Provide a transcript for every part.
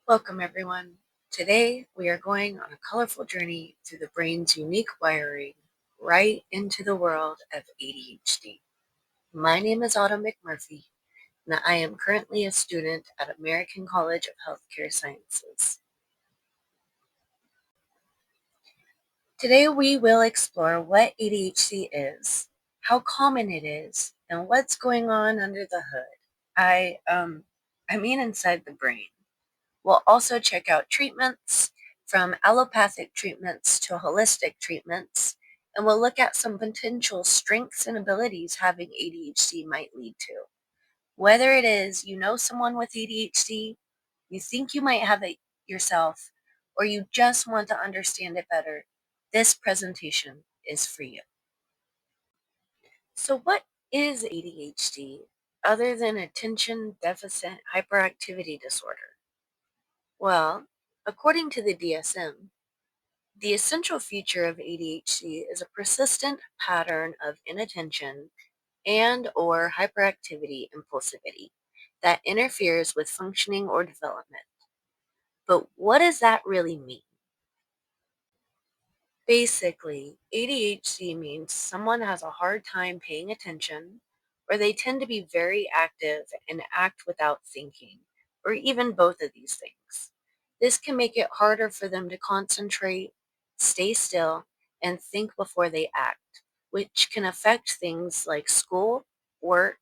Welcome, everyone. Today, we are going on a colorful journey through the brain's unique wiring right into the world of ADHD. My name is Autumn McMurphy, and I am currently a student at American College of Healthcare Sciences. Today, we will explore what ADHD is, how common it is, and what's going on under the hood. I mean inside the brain. We'll also check out treatments, from allopathic treatments to holistic treatments, and we'll look at some potential strengths and abilities having ADHD might lead to. Whether it is you know someone with ADHD, you think you might have it yourself, or you just want to understand it better, this presentation is for you. So, what is ADHD other than attention deficit hyperactivity disorder? Well, according to the DSM, the essential feature of ADHD is a persistent pattern of inattention and or hyperactivity impulsivity that interferes with functioning or development. But what does that really mean? Basically, ADHD means someone has a hard time paying attention, or they tend to be very active and act without thinking, or even both of these things. This can make it harder for them to concentrate, stay still, and think before they act, which can affect things like school, work,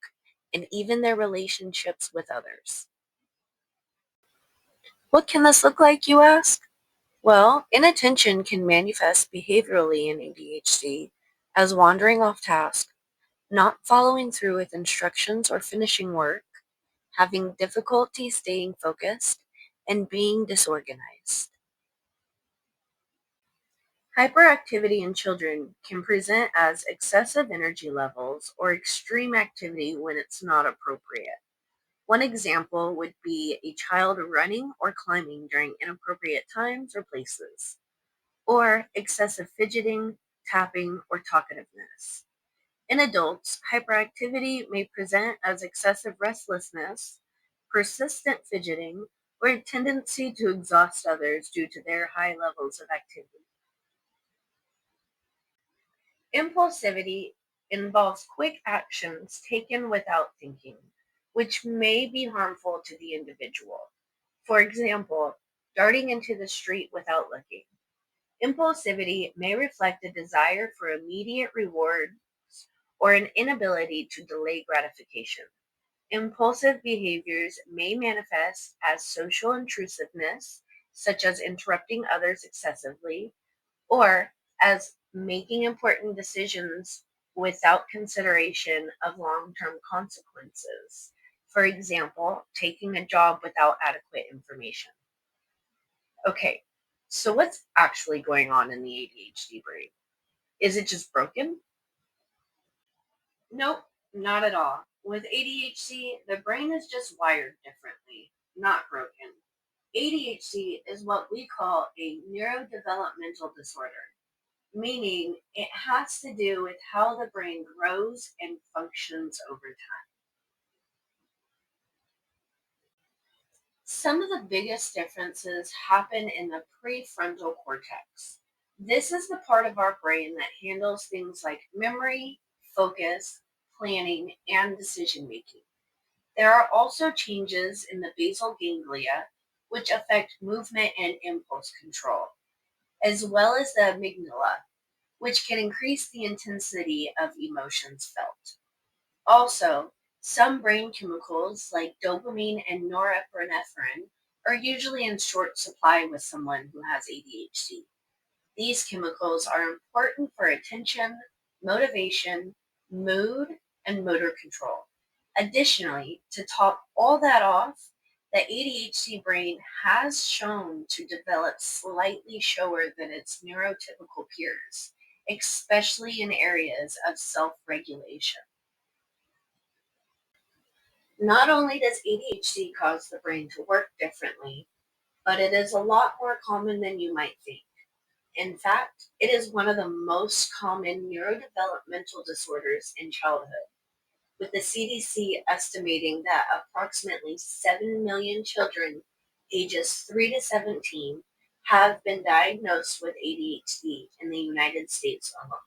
and even their relationships with others. What can this look like, you ask? Well, inattention can manifest behaviorally in ADHD as wandering off task, not following through with instructions or finishing work, having difficulty staying focused, and being disorganized. Hyperactivity in children can present as excessive energy levels or extreme activity when it's not appropriate. One example would be a child running or climbing during inappropriate times or places, or excessive fidgeting, tapping, or talkativeness. In adults, hyperactivity may present as excessive restlessness, persistent fidgeting, or a tendency to exhaust others due to their high levels of activity. Impulsivity involves quick actions taken without thinking, which may be harmful to the individual. For example, darting into the street without looking. Impulsivity may reflect a desire for immediate rewards or an inability to delay gratification. Impulsive behaviors may manifest as social intrusiveness, such as interrupting others excessively, or as making important decisions without consideration of long term consequences. For example, taking a job without adequate information. Okay, so what's actually going on in the ADHD brain? Is it just broken? Nope, not at all. With ADHD, the brain is just wired differently, not broken. ADHD is what we call a neurodevelopmental disorder, meaning it has to do with how the brain grows and functions over time. Some of the biggest differences happen in the prefrontal cortex. This is the part of our brain that handles things like memory, focus, planning, and decision making. There are also changes in the basal ganglia, which affect movement and impulse control, as well as the amygdala, which can increase the intensity of emotions felt. Also, some brain chemicals like dopamine and norepinephrine are usually in short supply with someone who has ADHD. These chemicals are important for attention, motivation, mood, and motor control. Additionally, to top all that off, the ADHD brain has shown to develop slightly slower than its neurotypical peers, especially in areas of self regulation. Not only does ADHD cause the brain to work differently, but it is a lot more common than you might think. In fact, it is one of the most common neurodevelopmental disorders in childhood, with the CDC estimating that approximately 7 million children ages 3 to 17 have been diagnosed with ADHD in the United States alone.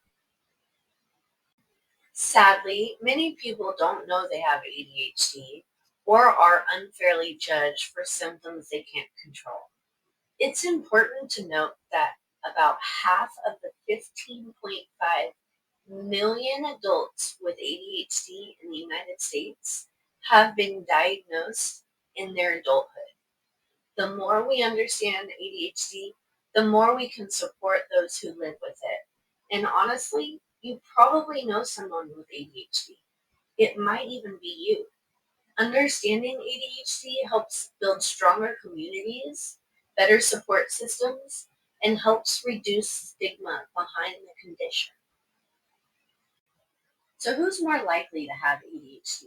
Sadly, many people don't know they have ADHD or are unfairly judged for symptoms they can't control. It's important to note that about half of the 15.5 million adults with ADHD in the United States have been diagnosed in their adulthood. The more we understand ADHD, the more we can support those who live with it. And honestly, you probably know someone with ADHD. It might even be you. Understanding ADHD helps build stronger communities, better support systems, and helps reduce stigma behind the condition. So, who's more likely to have ADHD?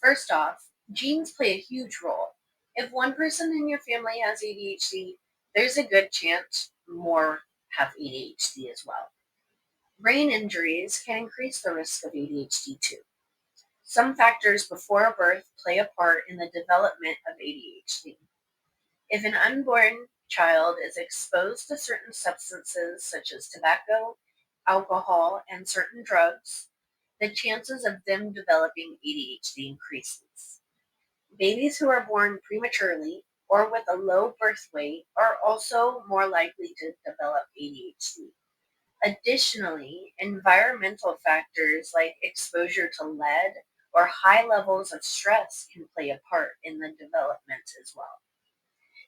First off, genes play a huge role. If one person in your family has ADHD, there's a good chance more have ADHD as well. Brain injuries can increase the risk of ADHD too. Some factors before birth play a part in the development of ADHD. If an unborn child is exposed to certain substances such as tobacco, alcohol, and certain drugs, the chances of them developing ADHD increases. Babies who are born prematurely or with a low birth weight are also more likely to develop ADHD. Additionally, environmental factors like exposure to lead or high levels of stress can play a part in the development as well.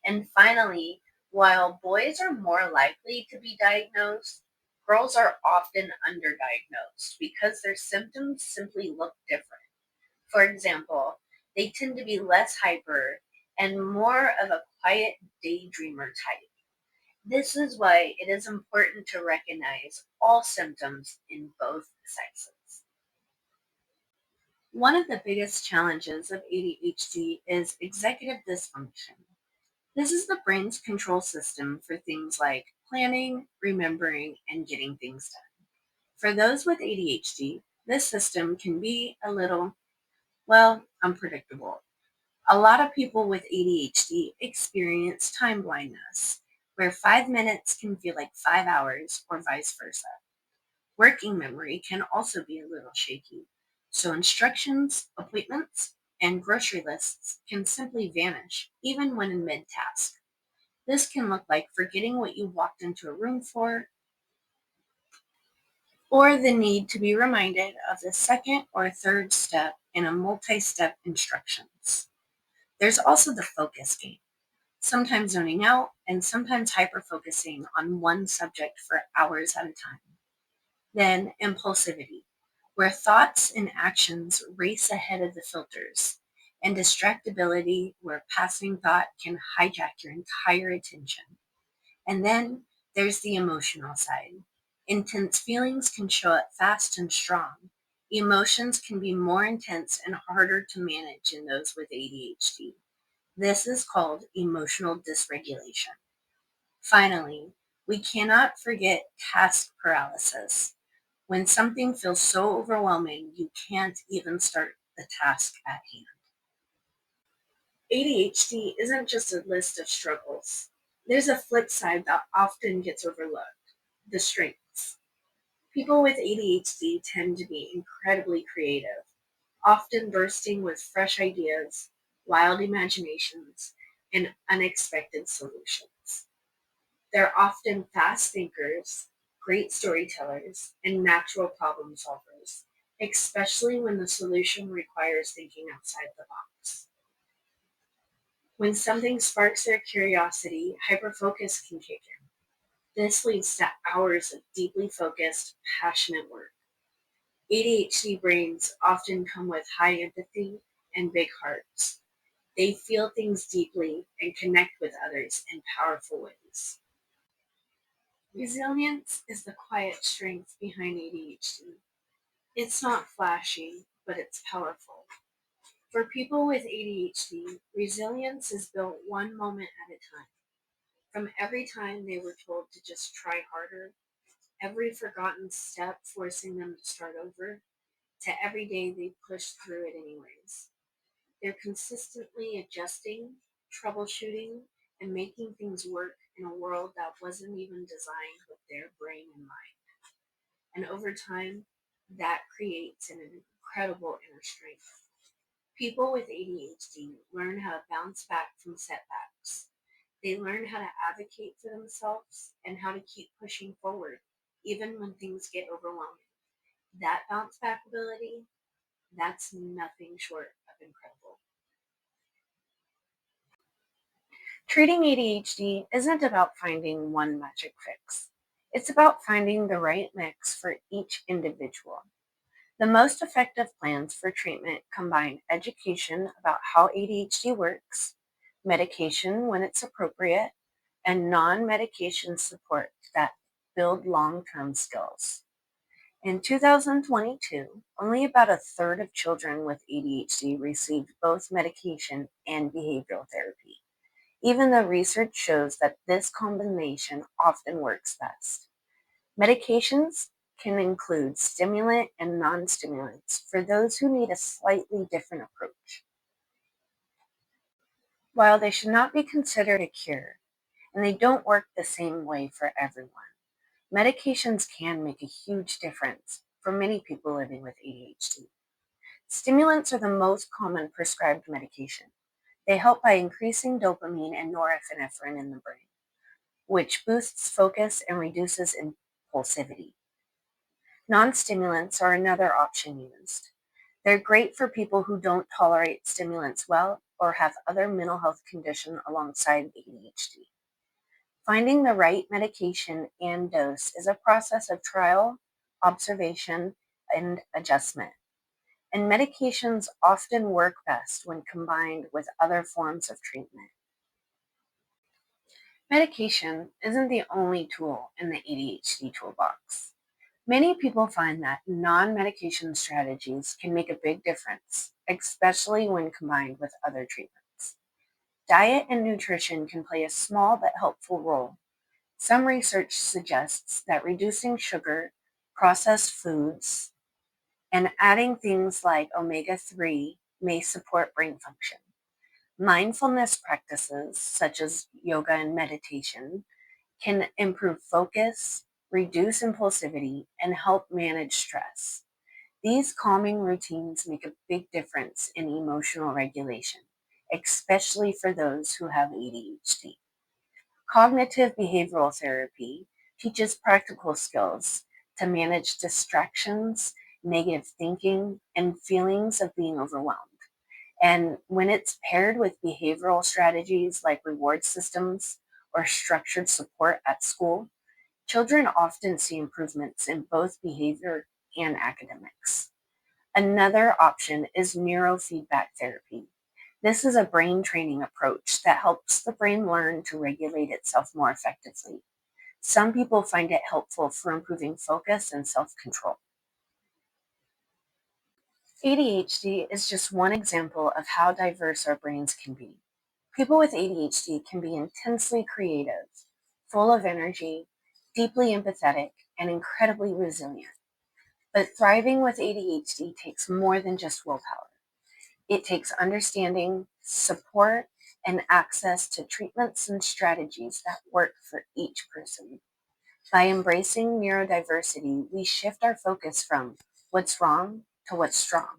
And finally, while boys are more likely to be diagnosed, girls are often underdiagnosed because their symptoms simply look different. For example, they tend to be less hyper and more of a quiet daydreamer type. This is why it is important to recognize all symptoms in both sexes. One of the biggest challenges of ADHD is executive dysfunction. This is the brain's control system for things like planning, remembering, and getting things done. For those with ADHD, this system can be a little, well, unpredictable. A lot of people with ADHD experience time blindness, where 5 minutes can feel like 5 hours or vice versa. Working memory can also be a little shaky, so instructions, appointments, and grocery lists can simply vanish, even when in mid task. This can look like forgetting what you walked into a room for, or the need to be reminded of the second or third step in a multi step instructions. There's also the focus game, sometimes zoning out and sometimes hyper focusing on one subject for hours at a time. Then impulsivity, where thoughts and actions race ahead of the filters, and distractibility, where passing thought can hijack your entire attention. And then there's the emotional side. Intense feelings can show up fast and strong. Emotions can be more intense and harder to manage in those with ADHD. This is called emotional dysregulation. Finally, we cannot forget task paralysis. When something feels so overwhelming, you can't even start the task at hand. ADHD isn't just a list of struggles. There's a flip side that often gets overlooked: the strengths. People with ADHD tend to be incredibly creative, often bursting with fresh ideas, wild imaginations, and unexpected solutions. They're often fast thinkers, great storytellers, and natural problem solvers, especially when the solution requires thinking outside the box. When something sparks their curiosity, hyperfocus can kick in. This leads to hours of deeply focused, passionate work. ADHD brains often come with high empathy and big hearts. They feel things deeply and connect with others in powerful ways. Resilience is the quiet strength behind ADHD. It's not flashy, but it's powerful. For people with ADHD, resilience is built one moment at a time. From every time they were told to just try harder, every forgotten step forcing them to start over, to every day they pushed through it anyways. They're consistently adjusting, troubleshooting, and making things work in a world that wasn't even designed with their brain in mind. And over time, that creates an incredible inner strength. People with ADHD learn how to bounce back from setbacks. They learn how to advocate for themselves and how to keep pushing forward, even when things get overwhelming. That bounce back ability, that's nothing short of incredible. Treating ADHD isn't about finding one magic fix. It's about finding the right mix for each individual. The most effective plans for treatment combine education about how ADHD works, medication when it's appropriate, and non medication support that build long term skills. In 2022, only about a third of children with ADHD received both medication and behavioral therapy, even though research shows that this combination often works best. Medications can include stimulant and non stimulants for those who need a slightly different approach. While they should not be considered a cure, and they don't work the same way for everyone, medications can make a huge difference for many people living with ADHD. Stimulants are the most common prescribed medication. They help by increasing dopamine and norepinephrine in the brain, which boosts focus and reduces impulsivity. Non stimulants are another option used. They're great for people who don't tolerate stimulants well or have other mental health condition alongside ADHD. Finding the right medication and dose is a process of trial, observation, and adjustment. And medications often work best when combined with other forms of treatment. Medication isn't the only tool in the ADHD toolbox. Many people find that non medication strategies can make a big difference, especially when combined with other treatments. Diet and nutrition can play a small but helpful role. Some research suggests that reducing sugar, processed foods, and adding things like omega 3 may support brain function. Mindfulness practices, such as yoga and meditation, can improve focus, reduce impulsivity, and help manage stress. These calming routines make a big difference in emotional regulation, especially for those who have ADHD. Cognitive behavioral therapy teaches practical skills to manage distractions, negative thinking, and feelings of being overwhelmed. And when it's paired with behavioral strategies like reward systems or structured support at school, children often see improvements in both behavior and academics. Another option is neurofeedback therapy. This is a brain training approach that helps the brain learn to regulate itself more effectively. Some people find it helpful for improving focus and self control. ADHD is just one example of how diverse our brains can be. People with ADHD can be intensely creative, full of energy, deeply empathetic, and incredibly resilient. But thriving with ADHD takes more than just willpower. It takes understanding, support, and access to treatments and strategies that work for each person. By embracing neurodiversity, we shift our focus from what's wrong to what's strong.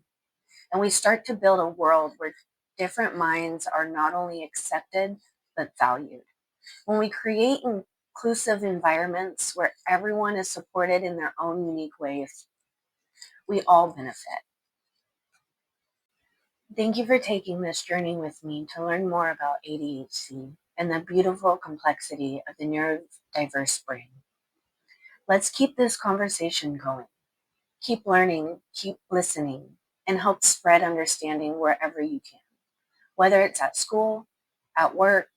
And we start to build a world where different minds are not only accepted, but valued. When we create inclusive environments where everyone is supported in their own unique ways, we all benefit. Thank you for taking this journey with me to learn more about ADHD and the beautiful complexity of the neurodiverse brain. Let's keep this conversation going. Keep learning, keep listening, and help spread understanding wherever you can, whether it's at school, at work,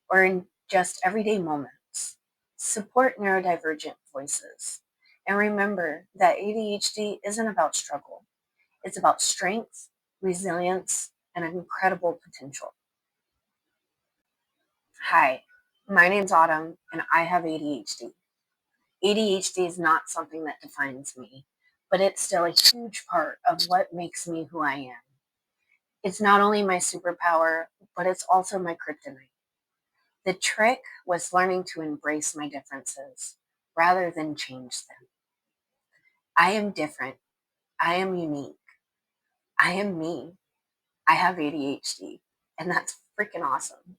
or in just everyday moments. Support neurodivergent voices. And remember that ADHD isn't about struggle, it's about strength, resilience, and incredible potential. Hi, my name's Autumn, and I have ADHD. ADHD is not something that defines me, but it's still a huge part of what makes me who I am. It's not only my superpower, but it's also my kryptonite. The trick was learning to embrace my differences rather than change them. I am different. I am unique. I am me. I have ADHD, and that's freaking awesome.